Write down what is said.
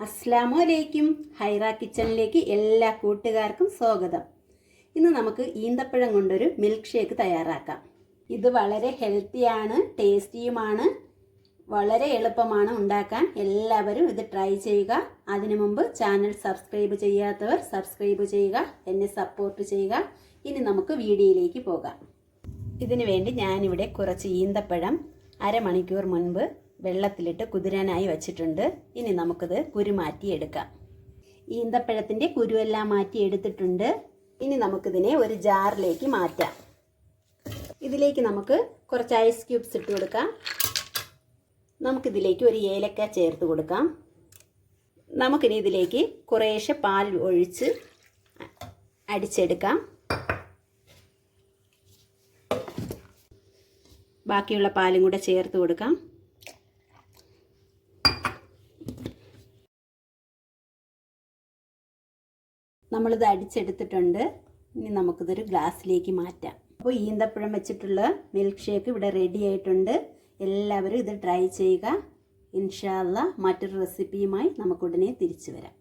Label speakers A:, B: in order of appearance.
A: അസ്സലാമു അലൈക്കും. ഹൈറ കിച്ചണിലേക്ക് എല്ലാ കൂട്ടുകാർക്കും സ്വാഗതം. ഇന്ന് നമുക്ക് ഈന്തപ്പഴം കൊണ്ടൊരു മിൽക്ക് ഷേക്ക് തയ്യാറാക്കാം. ഇത് വളരെ ഹെൽത്തിയാണ്, ടേസ്റ്റിയുമാണ്, വളരെ എളുപ്പമാണ് ഉണ്ടാക്കാൻ. എല്ലാവരും ഇത് ട്രൈ ചെയ്യുക. അതിനു മുമ്പ് ചാനൽ സബ്സ്ക്രൈബ് ചെയ്യാത്തവർ സബ്സ്ക്രൈബ് ചെയ്യുക, എന്നെ സപ്പോർട്ട് ചെയ്യുക. ഇനി നമുക്ക് വീഡിയോയിലേക്ക് പോകാം. ഇതിനു വേണ്ടി ഞാനിവിടെ കുറച്ച് ഈന്തപ്പഴം അരമണിക്കൂർ മുൻപ് വെള്ളത്തിലിട്ട് കുതിരാനായി വച്ചിട്ടുണ്ട്. ഇനി നമുക്കിത് കുരു മാറ്റിയെടുക്കാം. ഈന്തപ്പഴത്തിൻ്റെ കുരുവെല്ലാം മാറ്റി എടുത്തിട്ടുണ്ട്. ഇനി നമുക്കിതിനെ ഒരു ജാറിലേക്ക് മാറ്റാം. ഇതിലേക്ക് നമുക്ക് കുറച്ച് ഐസ് ക്യൂബ്സ് ഇട്ട് കൊടുക്കാം. നമുക്കിതിലേക്ക് ഒരു ഏലക്ക ചേർത്ത് കൊടുക്കാം. നമുക്കിനി ഇതിലേക്ക് കുറേശ്ശെ പാൽ ഒഴിച്ച് അടിച്ചെടുക്കാം. ബാക്കിയുള്ള പാലും കൂടെ ചേർത്ത് കൊടുക്കാം. നമ്മളിത് അടിച്ചെടുത്തിട്ടുണ്ട്. ഇനി നമുക്കിതൊരു ഗ്ലാസ്സിലേക്ക് മാറ്റാം. അപ്പോൾ ഈന്തപ്പഴം വെച്ചിട്ടുള്ള മിൽക്ക് ഷേക്ക് ഇവിടെ റെഡി ആയിട്ടുണ്ട്. എല്ലാവരും ഇത് ട്രൈ ചെയ്യുക. ഇൻഷാ അല്ലാഹ് മറ്റൊരു റെസിപ്പിയുമായി നമുക്കുടനെ തിരിച്ചു വരാം.